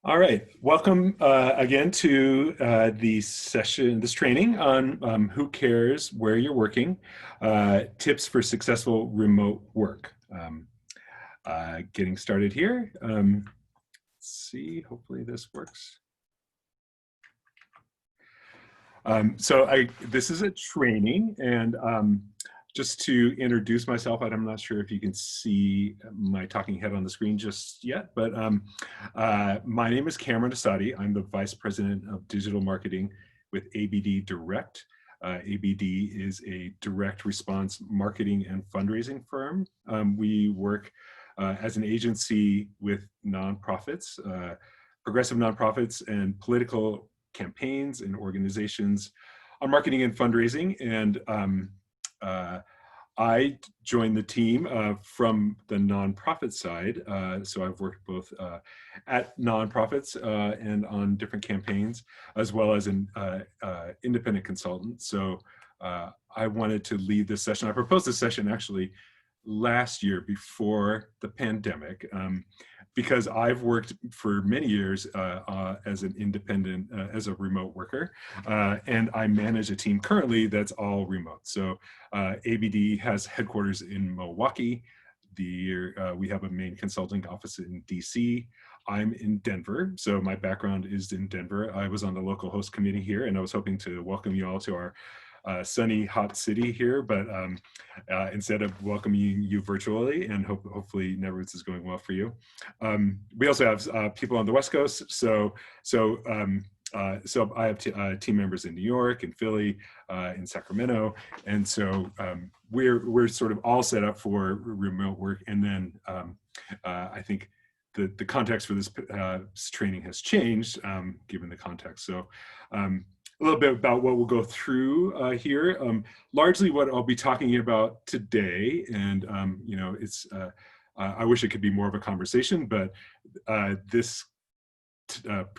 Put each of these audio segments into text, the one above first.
All right, welcome again to this training on who cares where you're working, tips for successful remote work. Getting started here. Let's see, hopefully this works. This is a training, and just to introduce myself, I'm not sure if you can see my talking head on the screen just yet, but my name is Cameron Asadi. I'm the Vice President of Digital Marketing with ABD Direct. ABD is a direct response marketing and fundraising firm. We work as an agency with nonprofits, progressive nonprofits, and political campaigns and organizations on marketing and fundraising. And I joined the team from the nonprofit side. So I've worked both at nonprofits and on different campaigns, as well as an independent consultant. So I wanted to lead this session. I proposed this session actually last year before the pandemic, because I've worked for many years as an independent, as a remote worker, and I manage a team currently that's all remote. So ABD has headquarters in Milwaukee. We have a main consulting office in DC. I'm in Denver, so my background is in Denver. I was on the local host committee here, and I was hoping to welcome you all to our sunny, hot city here, but instead of welcoming you virtually, and hopefully Netherlands is going well for you. We also have people on the West Coast, so I have team members in New York and Philly, in Sacramento, and so we're sort of all set up for remote work. And then I think the context for this training has changed given the context. So. A little bit about what we'll go through here. Largely what I'll be talking about today, and you know, I wish it could be more of a conversation, but this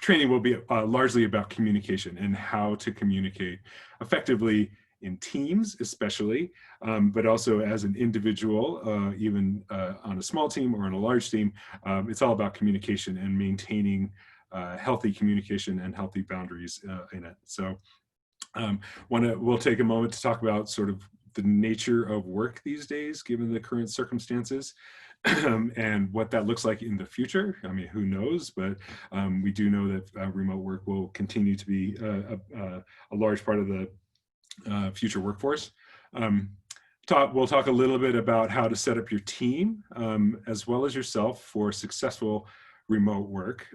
training will be largely about communication and how to communicate effectively in teams, especially, but also as an individual, even on a small team or on a large team. It's all about communication and maintaining healthy communication and healthy boundaries in it. So we'll take a moment to talk about sort of the nature of work these days, given the current circumstances, and what that looks like in the future. I mean, who knows, but we do know that remote work will continue to be a large part of the future workforce. We'll talk a little bit about how to set up your team, as well as yourself, for successful remote work.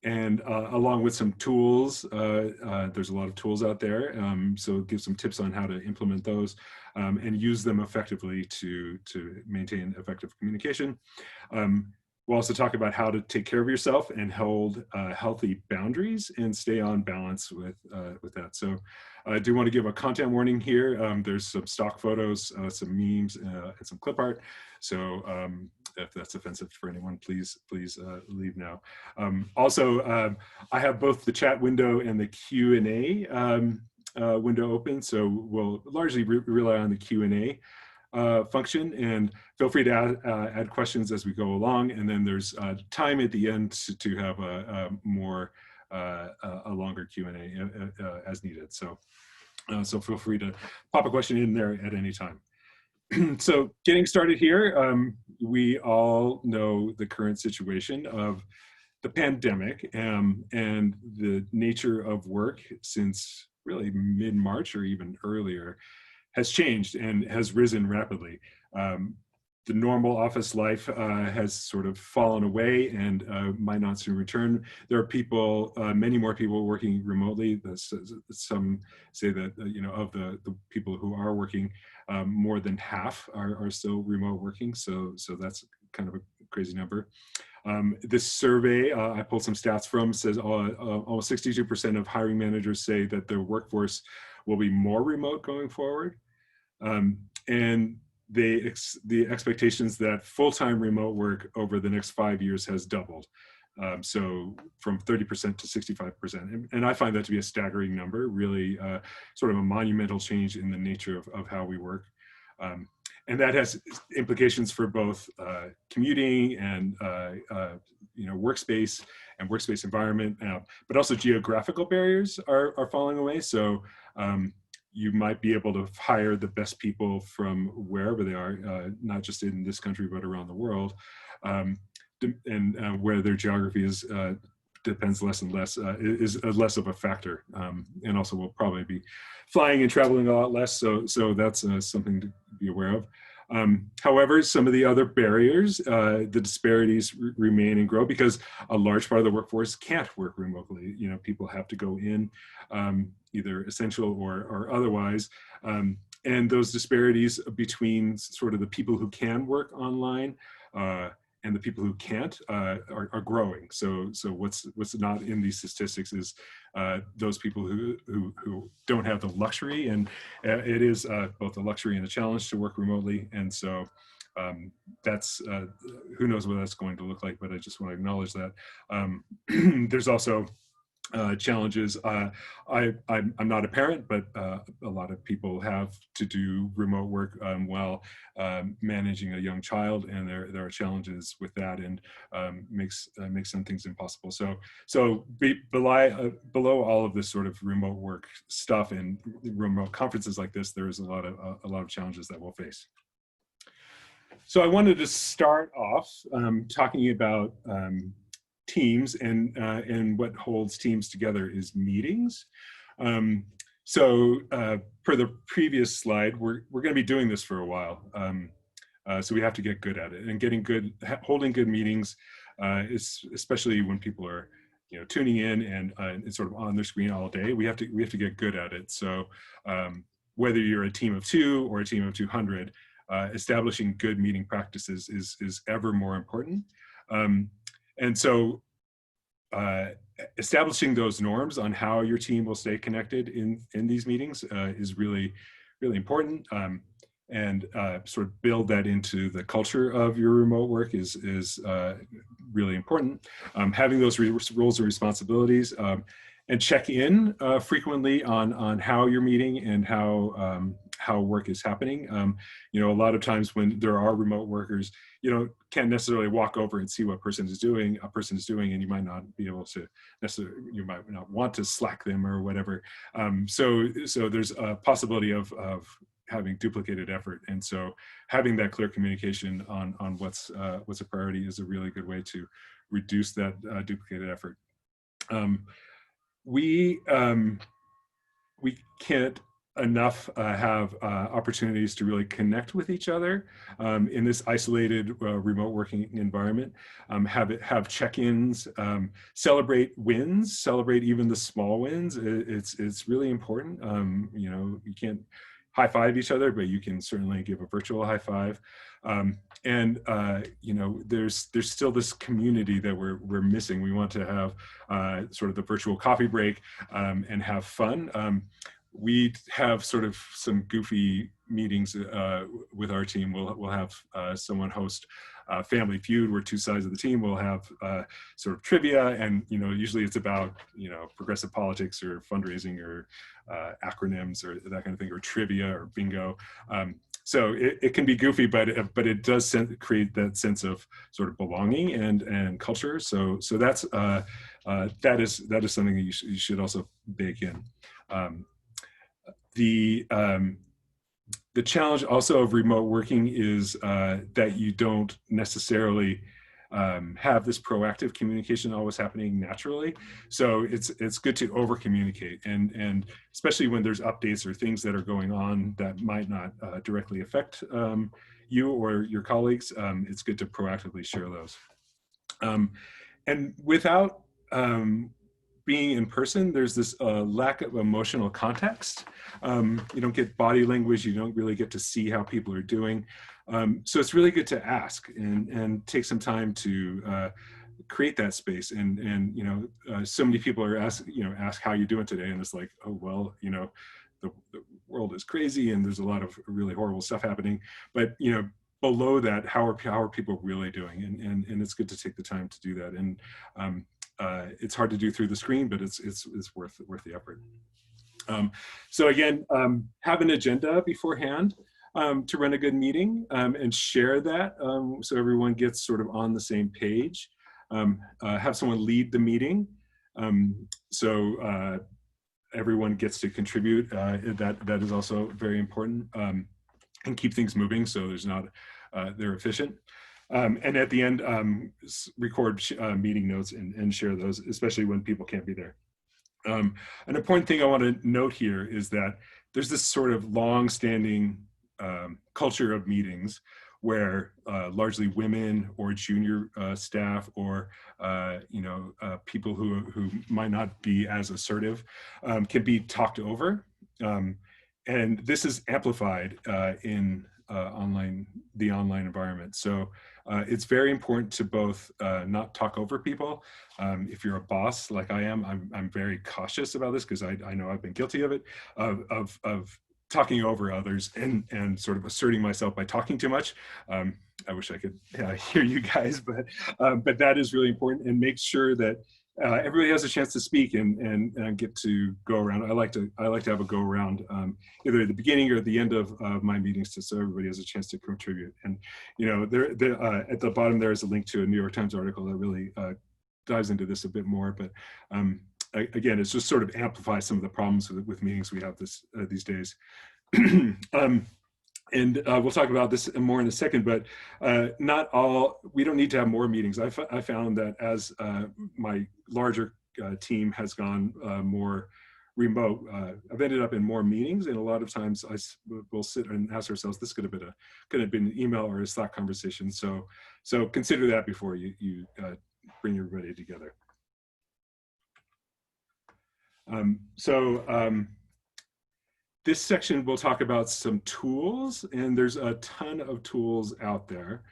And along with some tools, there's a lot of tools out there, so give some tips on how to implement those and use them effectively to maintain effective communication. We'll also talk about how to take care of yourself and hold healthy boundaries and stay on balance with that. So I do want to give a content warning here. There's some stock photos, some memes, and some clip art. So if that's offensive for anyone, please leave now. Also, I have both the chat window and the Q&A window open, so we'll largely rely on the Q&A function, and feel free to add questions as we go along. And then there's time at the end to have a longer Q&A as needed. So feel free to pop a question in there at any time. So getting started here, we all know the current situation of the pandemic and the nature of work since really mid-March or even earlier has changed and has risen rapidly. The normal office life has sort of fallen away and might not soon return. There are people, many more people working remotely. Some say that, you know, of the people who are working, more than half are still remote working. So that's kind of a crazy number. This survey I pulled some stats from says almost 62% of hiring managers say that their workforce will be more remote going forward. And the expectations that full-time remote work over the next 5 years has doubled. So from 30% to 65%. And I find that to be a staggering number, really sort of a monumental change in the nature of how we work. And that has implications for both commuting and workspace and workspace environment, but also geographical barriers are falling away. So you might be able to hire the best people from wherever they are, not just in this country, but around the world. And where their geography is depends less and less, is less of a factor. And also we'll probably be flying and traveling a lot less. So that's something to be aware of. However, some of the other barriers, the disparities remain and grow because a large part of the workforce can't work remotely. You know, people have to go in, either essential or otherwise. And those disparities between sort of the people who can work online and the people who can't are growing. So what's not in these statistics is those people who don't have the luxury, and it is both a luxury and a challenge to work remotely. And so that's who knows what that's going to look like, but I just want to acknowledge that. There's also challenges. I'm not a parent, but a lot of people have to do remote work while managing a young child, and there are challenges with that, and makes some things impossible. So below all of this sort of remote work stuff and remote conferences like this, there's a lot of challenges that we'll face. So I wanted to start off talking about teams, and what holds teams together is meetings. So per the previous slide, we're going to be doing this for a while. So we have to get good at it, and holding good meetings, especially when people are, tuning in and sort of on their screen all day. We have to get good at it. So whether you're a team of 2 or a team of 200, establishing good meeting practices is ever more important. And so establishing those norms on how your team will stay connected in these meetings is really, really important. And sort of build that into the culture of your remote work is really important. Having those roles and responsibilities, and check in frequently on how you're meeting and how work is happening. A lot of times when there are remote workers, can't necessarily walk over and see what a person is doing, and you might not be able to necessarily, you might not want to Slack them or whatever. So there's a possibility of having duplicated effort, and so having that clear communication on what's a priority is a really good way to reduce that duplicated effort. We can't enough have opportunities to really connect with each other in this isolated remote working environment. Have check-ins, celebrate wins, celebrate even the small wins. It's really important. You can't high five each other, but you can certainly give a virtual high five. There's still this community that we're missing. We want to have sort of the virtual coffee break and have fun. We have sort of some goofy meetings with our team. We'll have someone host Family Feud, where 2 sides of the team will have sort of trivia, and usually it's about progressive politics or fundraising or acronyms or that kind of thing, or trivia or bingo. So it can be goofy, but it does create that sense of sort of belonging and culture. So that's that is something that you should also bake in. The challenge also of remote working is that you don't necessarily have this proactive communication always happening naturally. So it's good to over communicate, and especially when there's updates or things that are going on that might not directly affect you or your colleagues. It's good to proactively share those. And without being in person, there's this lack of emotional context. You don't get body language. You don't really get to see how people are doing. So it's really good to ask and take some time to create that space. And so many people are ask how you doing today, and it's like, oh well, the world is crazy and there's a lot of really horrible stuff happening. But below that, how are people really doing? And it's good to take the time to do that. And it's hard to do through the screen, but it's worth the effort. So again, have an agenda beforehand. to run a good meeting, and share that, so everyone gets sort of on the same page. Have someone lead the meeting, so everyone gets to contribute. That is also very important, and keep things moving so there's not they're efficient. And at the end, record meeting notes and share those, especially when people can't be there. An important thing I want to note here is that there's this sort of long-standing culture of meetings where largely women or junior staff or people who might not be as assertive can be talked over, and this is amplified in the online environment. So it's very important to both not talk over people. If you're a boss like I am, I'm very cautious about this because I know I've been guilty of it, of talking over others and sort of asserting myself by talking too much. I wish I could hear you guys, but that is really important, and make sure that everybody has a chance to speak and get to go around. I like to have a go around either at the beginning or at the end of my meetings, so everybody has a chance to contribute. And there at the bottom there is a link to a New York Times article that really dives into this a bit more. But again, it's just sort of amplifies some of the problems with meetings we have these days. And we'll talk about this more in a second, but we don't need to have more meetings. I found that as my larger team has gone more remote, I've ended up in more meetings, and a lot of times we'll sit and ask ourselves, this could have been an email or a Slack conversation. So consider that before you bring everybody together. This section will talk about some tools, and there's a ton of tools out there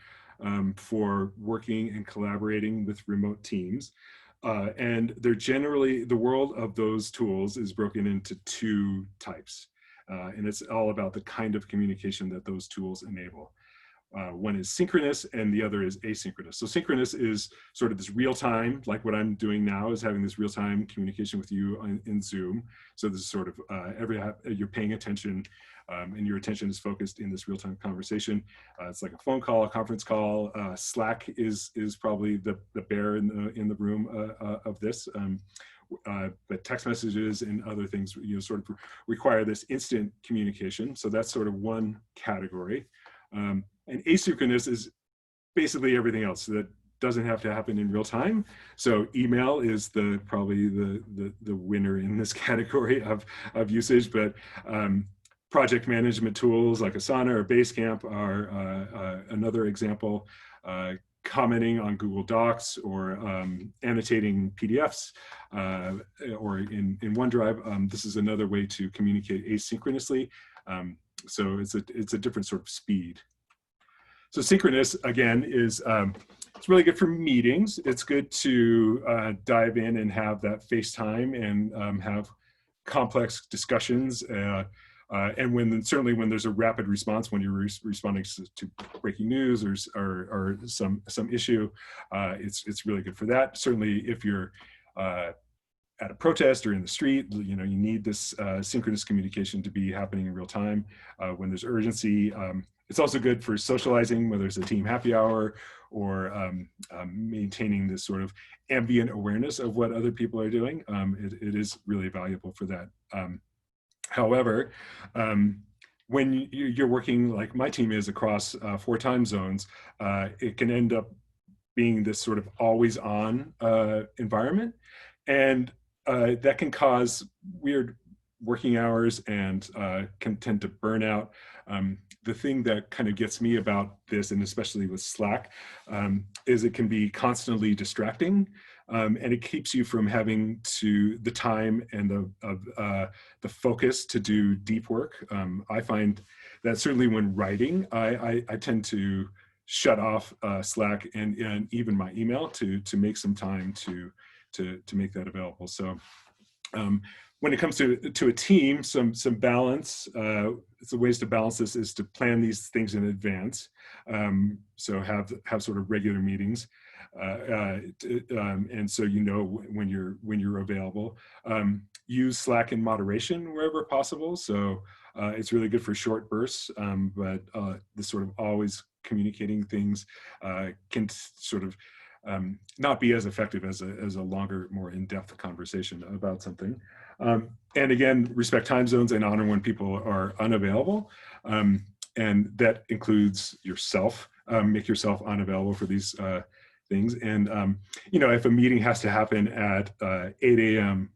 for working and collaborating with remote teams. And they're generally, the world of those tools is broken into two types. And it's all about the kind of communication that those tools enable. One is synchronous and the other is asynchronous. So synchronous is sort of this real time, like what I'm doing now is having this real time communication with you in Zoom. So this is sort of you're paying attention and your attention is focused in this real time conversation. It's like a phone call, a conference call. Slack is probably the bear in the room of this. But text messages and other things sort of require this instant communication. So that's sort of one category. And asynchronous is basically everything else that doesn't have to happen in real time. So email is probably the winner in this category of usage, but project management tools like Asana or Basecamp are another example. Commenting on Google Docs or annotating PDFs or in OneDrive. This is another way to communicate asynchronously. So it's a different sort of speed. So synchronous, again, is it's really good for meetings. It's good to dive in and have that FaceTime and have complex discussions. And certainly when there's a rapid response, when you're responding to breaking news or some issue, it's really good for that. Certainly if you're at a protest or in the street, you need this synchronous communication to be happening in real time when there's urgency. It's also good for socializing, whether it's a team happy hour or maintaining this sort of ambient awareness of what other people are doing. It is really valuable for that. However, when you're working like my team is across 4 time zones, it can end up being this sort of always on environment. And that can cause weird working hours and can tend to burn out. The thing that kind of gets me about this, and especially with Slack, is it can be constantly distracting, and it keeps you from having the time and the focus to do deep work. I find that certainly when writing, I tend to shut off Slack and even my email to make some time to make that available. So when it comes to a team, some balance, the ways to balance this is to plan these things in advance. So have sort of regular meetings. and so you know when you're available. Use Slack in moderation wherever possible. So it's really good for short bursts, but the sort of always communicating things can sort of not be as effective as a longer, more in-depth conversation about something. And again, respect time zones and honor when people are unavailable. And that includes yourself. Make yourself unavailable for these things. And, you know, if a meeting has to happen at 8 a.m.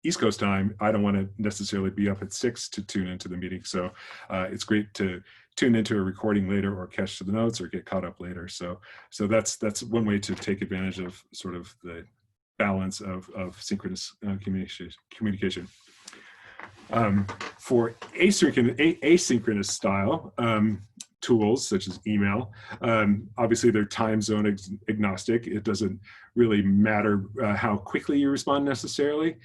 East Coast time, I don't want to necessarily be up at 6 to tune into the meeting. So it's great to tune into a recording later or catch the notes or get caught up later. So that's one way to take advantage of sort of the balance of synchronous communication. For asynchronous style tools such as email, obviously they're time zone agnostic. It doesn't really matter how quickly you respond necessarily.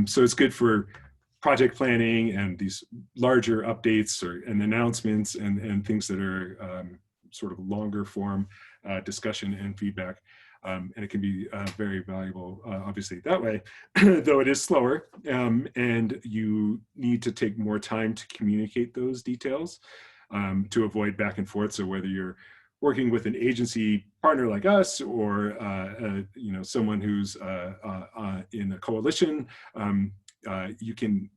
So it's good for project planning and these larger updates and announcements and things that are sort of longer form discussion and feedback. And it can be very valuable, obviously, that way, though it is slower, and you need to take more time to communicate those details to avoid back and forth. So whether you're working with an agency partner like us or you know, someone who's in a coalition, you can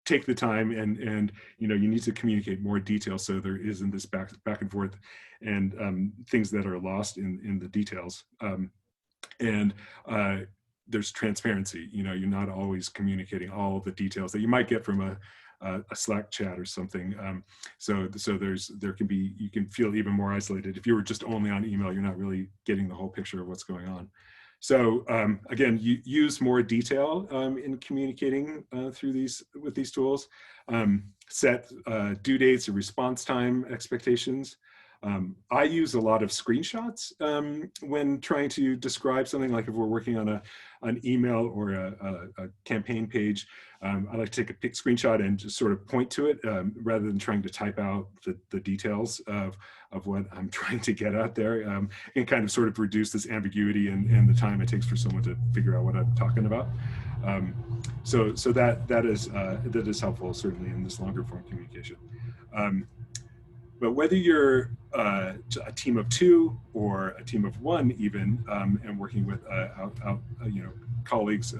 take the time and you know, you need to communicate more detail so there isn't this back and forth and things that are lost in the details. And there's transparency. You know, you're not always communicating all of the details that you might get from a Slack chat or something. So there can be, you can feel even more isolated. If you were just only on email, you're not really getting the whole picture of what's going on. So again, you use more detail in communicating with these tools. Set due dates and response time expectations. I use a lot of screenshots when trying to describe something, like if we're working on an email or a campaign page. I like to take a screenshot and just sort of point to it rather than trying to type out the details of what I'm trying to get out there, and kind of sort of reduce this ambiguity and the time it takes for someone to figure out what I'm talking about. So that is helpful, certainly, in this longer form communication. But whether you're a team of 2 or a team of 1 even, and working with you know, colleagues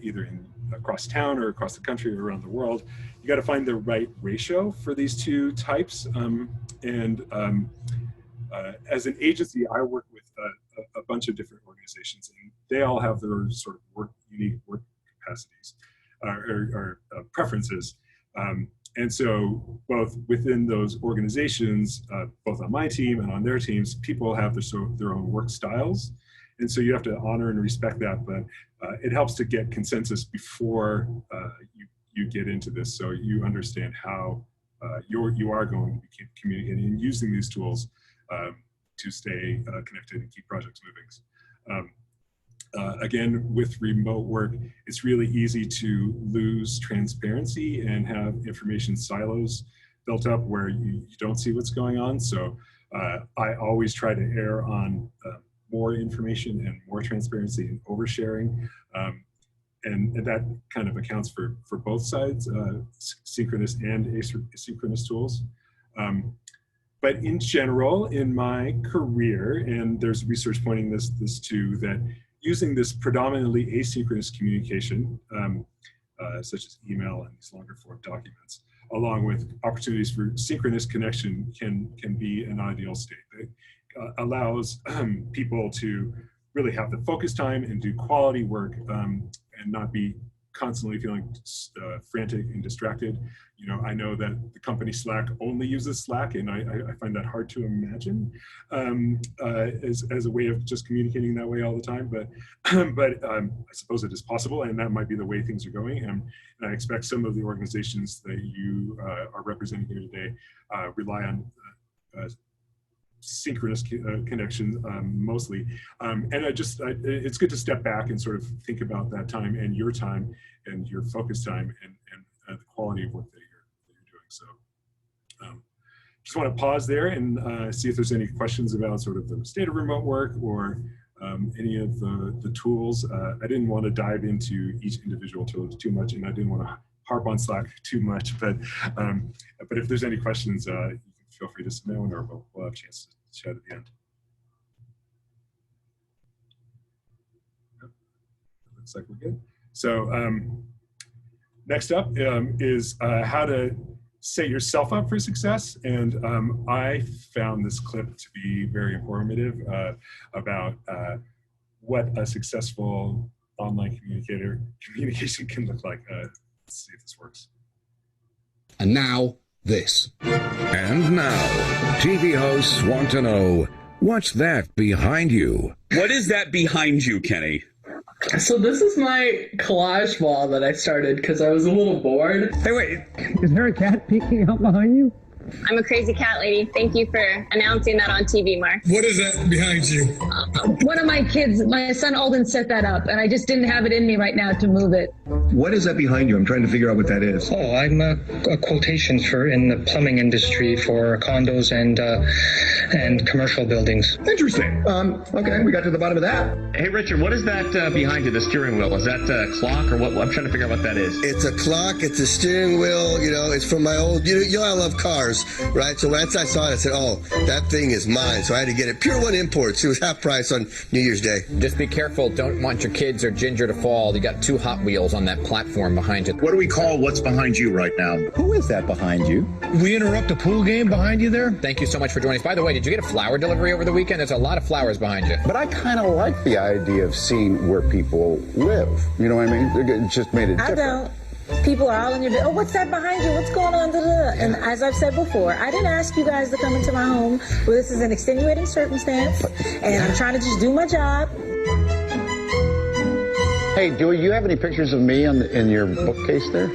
either across town or across the country or around the world, you got to find the right ratio for these 2 types. As an agency, I work with a bunch of different organizations, and they all have their sort of unique work capacities or preferences. And so both within those organizations, both on my team and on their teams, people have their own work styles. And so you have to honor and respect that, but it helps to get consensus before you get into this, so you understand how you are going to be communicating and using these tools to stay connected and keep projects moving. Again, with remote work, it's really easy to lose transparency and have information silos built up where you don't see what's going on. So I always try to err on more information and more transparency and oversharing. And that kind of accounts for both sides, synchronous and asynchronous tools. But in general, in my career, and there's research pointing this too, that using this predominantly asynchronous communication, such as email and these longer form documents, along with opportunities for synchronous connection can be an ideal state. It allows people to really have the focus time and do quality work and not be constantly feeling frantic and distracted. You know, I know that the company Slack only uses Slack, and I find that hard to imagine as a way of just communicating that way all the time. But I suppose it is possible, and that might be the way things are going. And I expect some of the organizations that you are representing here today rely on synchronous connection mostly. And it's good to step back and sort of think about that time and your focus time and the quality of work that you're doing. So just want to pause there and see if there's any questions about sort of the state of remote work or any of the tools. I didn't want to dive into each individual tool too much, and I didn't want to harp on Slack too much, but if there's any questions, you can feel free to submit one, or we'll have a chance to chat at the end. Looks like we're good. So next up is how to set yourself up for success. And I found this clip to be very informative about what a successful online communication can look like. Let's see if this works. And now, this. And now, TV hosts want to know, what's that behind you? What is that behind you, Kenny? So this is my collage wall that I started because I was a little bored. Hey, wait, is there a cat peeking out behind you? I'm a crazy cat lady. Thank you for announcing that on TV, Mark. What is that behind you? One of my kids, my son Alden, set that up, and I just didn't have it in me right now to move it. What is that behind you? I'm trying to figure out what that is. Oh, I'm a quotation for in the plumbing industry for condos and commercial buildings. Interesting. Okay, we got to the bottom of that. Hey, Richard, what is that behind you, the steering wheel? Is that a clock or what? I'm trying to figure out what that is. It's a clock. It's a steering wheel. You know, it's from my old, you know I love cars, right? So once I saw it, I said, oh, that thing is mine. So I had to get it. Pure One Imports. It was half price on New Year's Day. Just be careful. Don't want your kids or Ginger to fall. You got 2 Hot Wheels on that platform behind you. What do we call what's behind you right now? Who is that behind you? We interrupt a pool game behind you there? Thank you so much for joining us. By the way, did you get a flower delivery over the weekend? There's a lot of flowers behind you. But I kind of like the idea of seeing where people live. You know what I mean? It just made it different. I don't. People are all in your bed. Oh, what's that behind you? What's going on? And as I've said before, I didn't ask you guys to come into my home. Well, this is an extenuating circumstance, and I'm trying to just do my job. Hey, do you have any pictures of me in your bookcase there?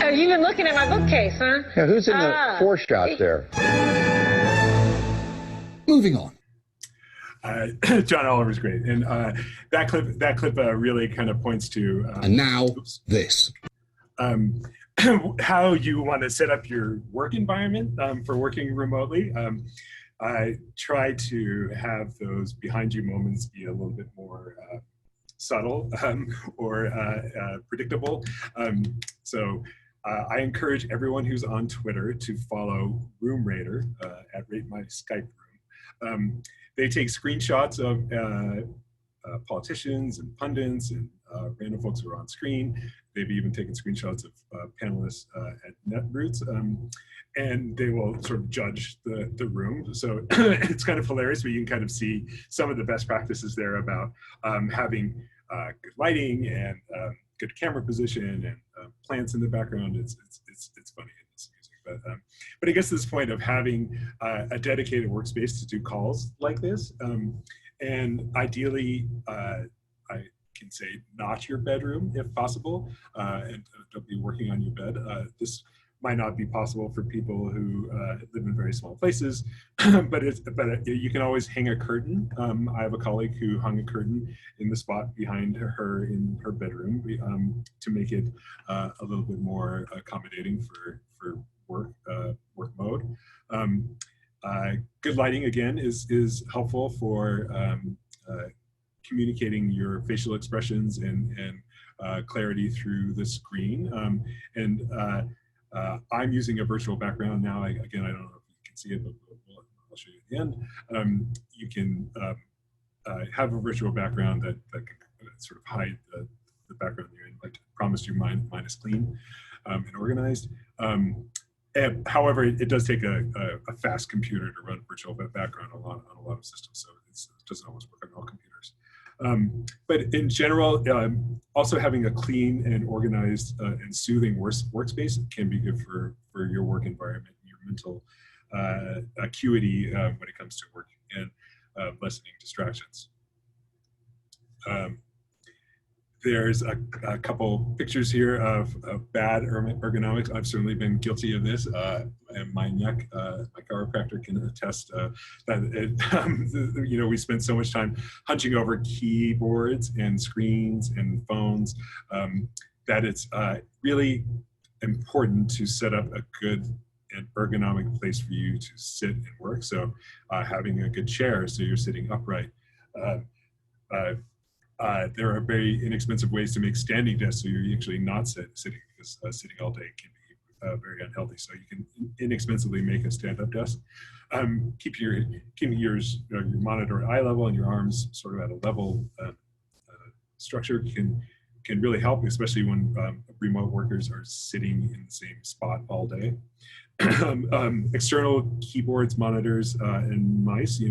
Oh, you've been looking at my bookcase, huh? Yeah, who's in the 4 shot there? Moving on. John Oliver's great, and that clip really kind of points to and now this how you want to set up your work environment for working remotely. I try to have those behind you moments be a little bit more subtle or predictable. So I encourage everyone who's on Twitter to follow Room Raider at Rate My Skype Room. They take screenshots of politicians and pundits and random folks who are on screen. They've even taken screenshots of panelists at Netroots, and they will sort of judge the room. So it's kind of hilarious, but you can kind of see some of the best practices there about having good lighting and good camera position and plants in the background. It's funny. But it gets to this point of having a dedicated workspace to do calls like this. And ideally, I can say not your bedroom if possible, and don't be working on your bed. This might not be possible for people who live in very small places, but you can always hang a curtain. I have a colleague who hung a curtain in the spot behind her in her bedroom to make it a little bit more accommodating for work mode. Good lighting again is helpful for communicating your facial expressions and clarity through the screen. I'm using a virtual background now. Again, I don't know if you can see it, but I'll show you at the end. You can have a virtual background that can sort of hide the background you're in. Like I promised you, mine is clean and organized. However, it does take a fast computer to run virtual background on a lot of systems, so it doesn't always work on all computers. But in general, also having a clean and organized and soothing workspace can be good for your work environment and your mental acuity when it comes to working and lessening distractions. There's a couple pictures here of bad ergonomics. I've certainly been guilty of this, and my neck, my chiropractor can attest that we spend so much time hunching over keyboards and screens and phones that it's really important to set up a good and ergonomic place for you to sit and work. So having a good chair so you're sitting upright. There are very inexpensive ways to make standing desks so you're actually not sitting, because sitting all day can be very unhealthy. So you can inexpensively make a stand-up desk. Keeping your monitor at eye level and your arms sort of at a level structure can really help, especially when remote workers are sitting in the same spot all day. External keyboards, monitors, and mice,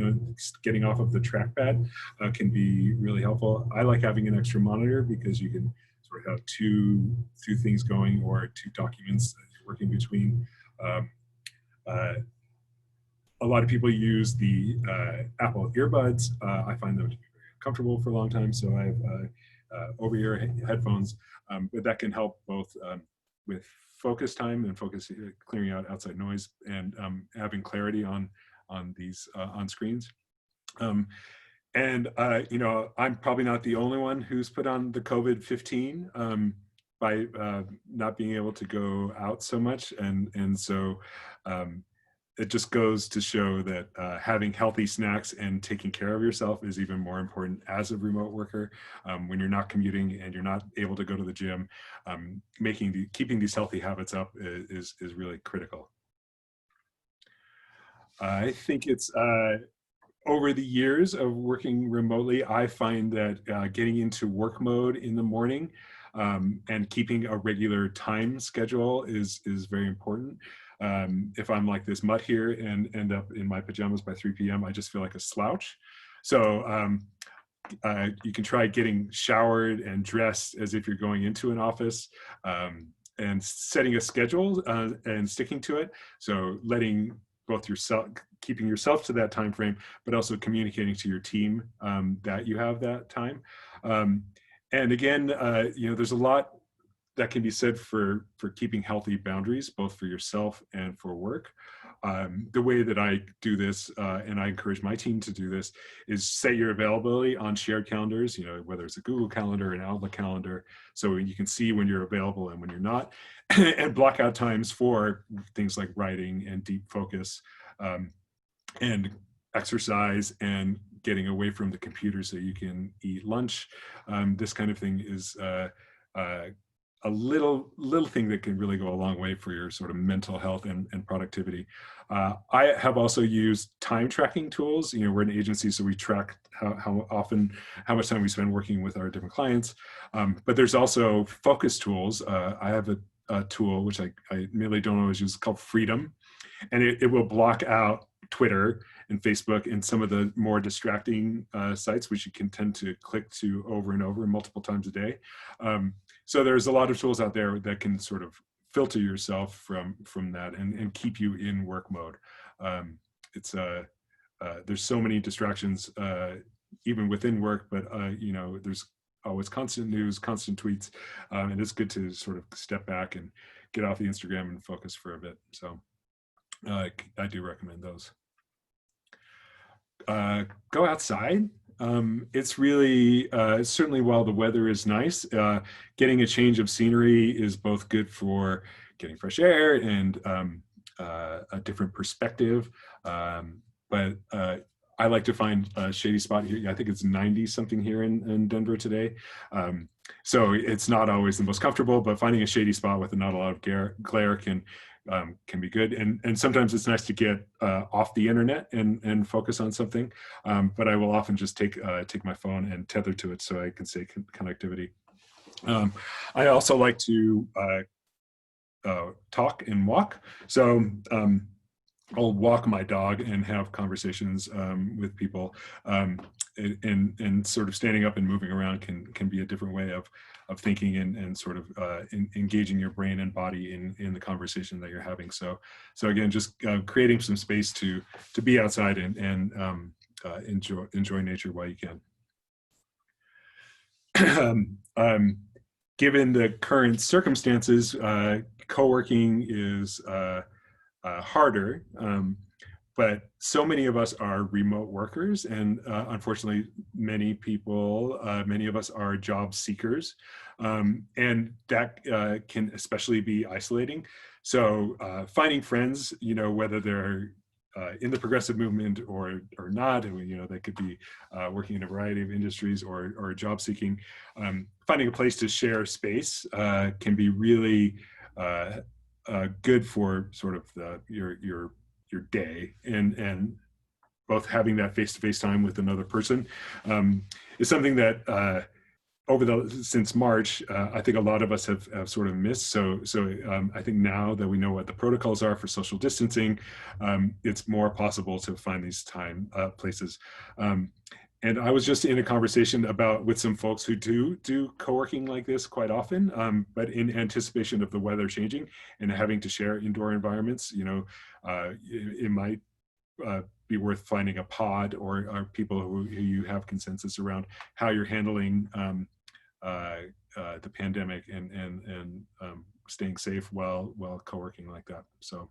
getting off of the trackpad can be really helpful. I like having an extra monitor because you can sort of have two things going, or two documents that you're working between. A lot of people use the Apple earbuds. I find them to be very comfortable for a long time, so I have over-ear headphones, but that can help both with focus time and clearing out outside noise, and having clarity on these on screens. I'm probably not the only one who's put on the COVID-15 by not being able to go out so much, and so it just goes to show that having healthy snacks and taking care of yourself is even more important as a remote worker. When you're not commuting and you're not able to go to the gym, keeping these healthy habits up is really critical. I think it's over the years of working remotely, I find that getting into work mode in the morning and keeping a regular time schedule is very important. If I'm like this mutt here and end up in my pajamas by 3 p.m., I just feel like a slouch. So you can try getting showered and dressed as if you're going into an office, and setting a schedule and sticking to it. So letting both keeping yourself to that time frame, but also communicating to your team that you have that time. And again, there's a lot that can be said for keeping healthy boundaries, both for yourself and for work. The way that I do this, and I encourage my team to do this, is set your availability on shared calendars, whether it's a Google Calendar, an Outlook calendar, so you can see when you're available and when you're not, and block out times for things like writing and deep focus, and exercise, and getting away from the computer so you can eat lunch. This kind of thing is a little thing that can really go a long way for your sort of mental health and productivity. I have also used time tracking tools. We're an agency, so we track how much time we spend working with our different clients. But there's also focus tools. I have a tool, which I mainly don't always use, called Freedom. And it will block out Twitter and Facebook and some of the more distracting sites, which you can tend to click to over and over multiple times a day. So there's a lot of tools out there that can sort of filter yourself from that and keep you in work mode. There's so many distractions even within work, but there's always constant news, constant tweets, and it's good to sort of step back and get off the Instagram and focus for a bit. So I do recommend those. Go outside. It's really, certainly while the weather is nice, getting a change of scenery is both good for getting fresh air and a different perspective. But I like to find a shady spot here. I think it's 90 something here in Denver today. So it's not always the most comfortable, but finding a shady spot with not a lot of glare can be good. And sometimes it's nice to get off the internet and focus on something. But I will often just take my phone and tether to it so I can stay connectivity. I also like to talk and walk. So I'll walk my dog and have conversations with people, and sort of standing up and moving around can be a different way of thinking and sort of engaging your brain and body in the conversation that you're having. So again, just creating some space to be outside and enjoy nature while you can. Given the current circumstances, coworking is harder, but so many of us are remote workers, and unfortunately, many of us are job seekers, and that can especially be isolating. So finding friends, whether they're in the progressive movement or not, and they could be working in a variety of industries or job seeking. Finding a place to share space can be really good for sort of your day, and both having that face-to-face time with another person is something that since March, I think a lot of us have sort of missed. So I think now that we know what the protocols are for social distancing, it's more possible to find these places. And I was just in a conversation with some folks who do co-working like this quite often, but in anticipation of the weather changing and having to share indoor environments, it might be worth finding a pod or people who you have consensus around how you're handling the pandemic and staying safe while co-working like that. So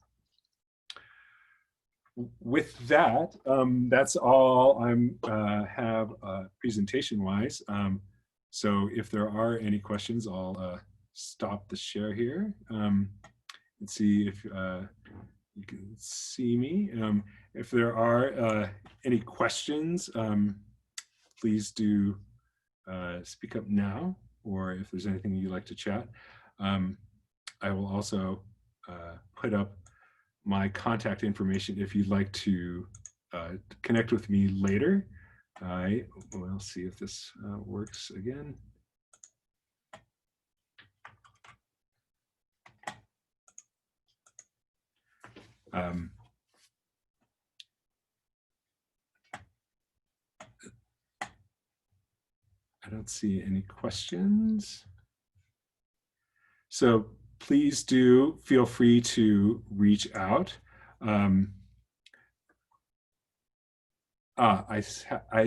with that, that's all I have presentation wise. So if there are any questions, I'll stop the share here. Let's see if you can see me. If there are any questions, please do speak up now, or if there's anything you'd like to chat. I will also put up my contact information if you'd like to connect with me later. I will see if this works again. I don't see any questions. So please do feel free to reach out. I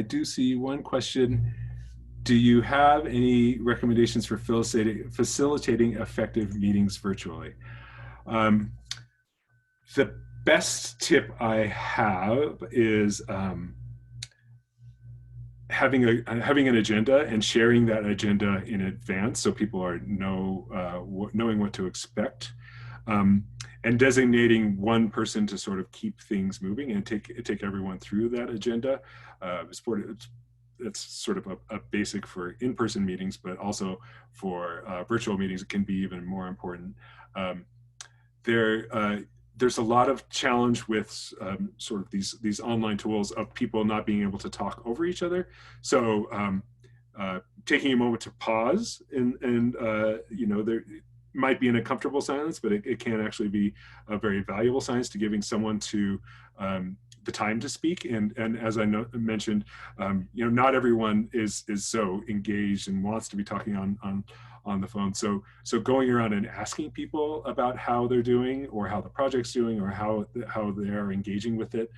do see one question. Do you have any recommendations for facilitating effective meetings virtually? The best tip I have is having an agenda and sharing that agenda in advance, so people are knowing what to expect, and designating one person to sort of keep things moving and take everyone through that agenda. It's sort of a basic for in-person meetings, but also for virtual meetings, it can be even more important. There's a lot of challenge with sort of these online tools of people not being able to talk over each other. So taking a moment to pause and there might be an uncomfortable silence, but it can actually be a very valuable silence to giving someone the time to speak. And as I mentioned, not everyone is so engaged and wants to be talking on the phone. So going around and asking people about how they're doing, or how the project's doing, or how they're engaging with it.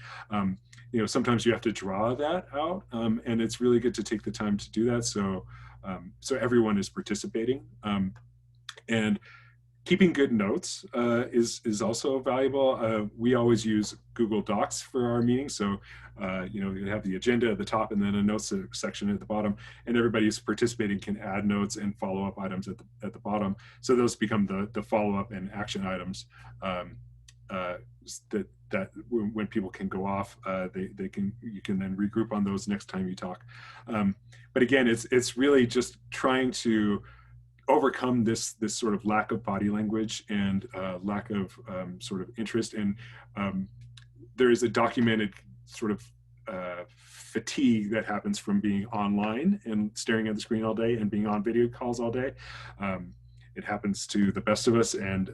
Sometimes you have to draw that out, and it's really good to take the time to do that. So everyone is participating, and keeping good notes is also valuable. We always use Google Docs for our meetings. So, you have the agenda at the top and then a notes section at the bottom, and everybody who's participating can add notes and follow-up items at the bottom. So those become the follow-up and action items that when people can go off, you can then regroup on those next time you talk. But again, it's really just trying to overcome this sort of lack of body language and lack of sort of interest. And there is a documented sort of fatigue that happens from being online and staring at the screen all day and being on video calls all day. It happens to the best of us, and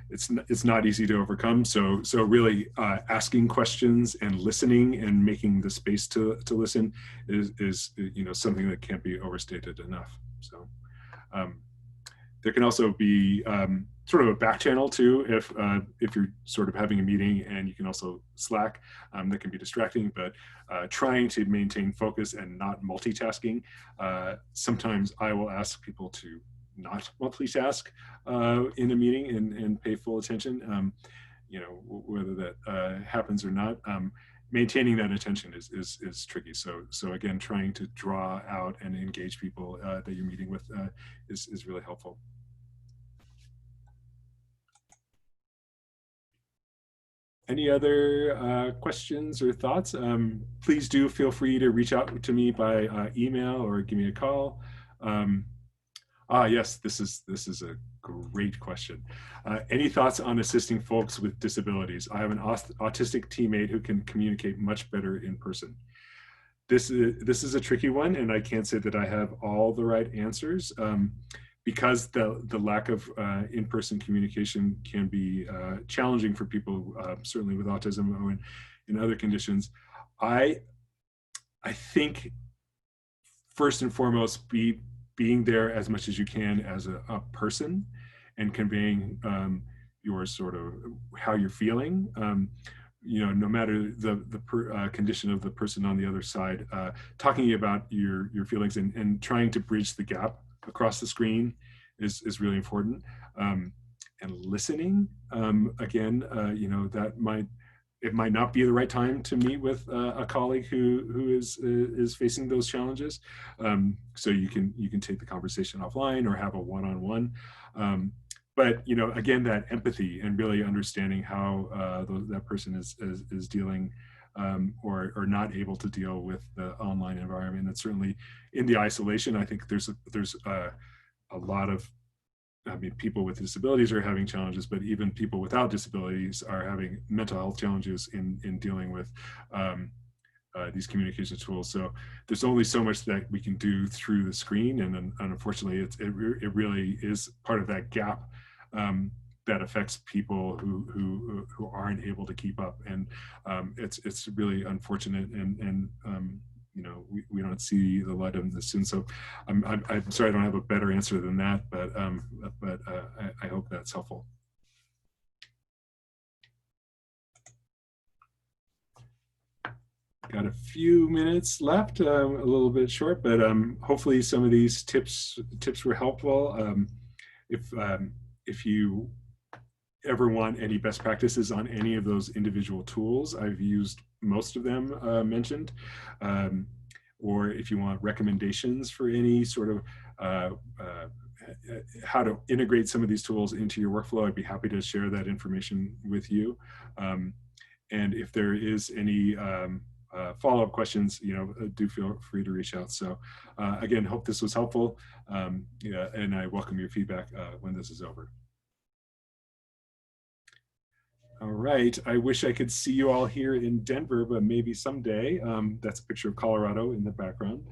it's not easy to overcome. So really asking questions and listening and making the space to listen is something that can't be overstated enough. So there can also be sort of a back channel too, if you're sort of having a meeting, and you can also Slack. That can be distracting, but trying to maintain focus and not multitasking. Sometimes I will ask people to not multitask in a meeting and pay full attention. whether that happens or not, maintaining that attention is tricky. So again, trying to draw out and engage people that you're meeting with is really helpful. Any other questions or thoughts? Please do feel free to reach out to me by email or give me a call. Yes, this is a great question. Any thoughts on assisting folks with disabilities? I have an autistic teammate who can communicate much better in person. This is a tricky one, and I can't say that I have all the right answers. Because the lack of in-person communication can be challenging for people, certainly with autism or in other conditions. I think first and foremost, being there as much as you can as a person and conveying your sort of how you're feeling. No matter the condition of the person on the other side, talking about your feelings and trying to bridge the gap across the screen is really important. And listening, again, it might not be the right time to meet with a colleague who is facing those challenges. So you can take the conversation offline or have a one-on-one. But again, that empathy and really understanding how that person is dealing or not able to deal with the online environment. And certainly in the isolation, I think there's a lot of, people with disabilities are having challenges, but even people without disabilities are having mental health challenges in dealing with these communication tools. So there's only so much that we can do through the screen, and unfortunately, it really is part of that gap that affects people who aren't able to keep up, and it's really unfortunate, and we don't see the light of the soon. So I'm sorry I don't have a better answer than that, but I hope that's helpful. Got a few minutes left, a little bit short, but hopefully some of these tips were helpful. If you ever want any best practices on any of those individual tools, I've used most of them mentioned. Or if you want recommendations for any sort of how to integrate some of these tools into your workflow, I'd be happy to share that information with you. And if there is any follow-up questions, do feel free to reach out. So again, hope this was helpful. And I welcome your feedback when this is over. All right, I wish I could see you all here in Denver, but maybe someday. That's a picture of Colorado in the background.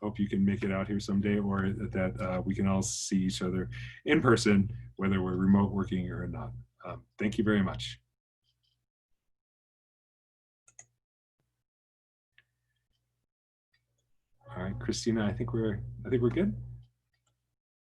Hope you can make it out here someday, or that we can all see each other in person, whether we're remote working or not. Thank you very much. All right, Christina, I think we're good.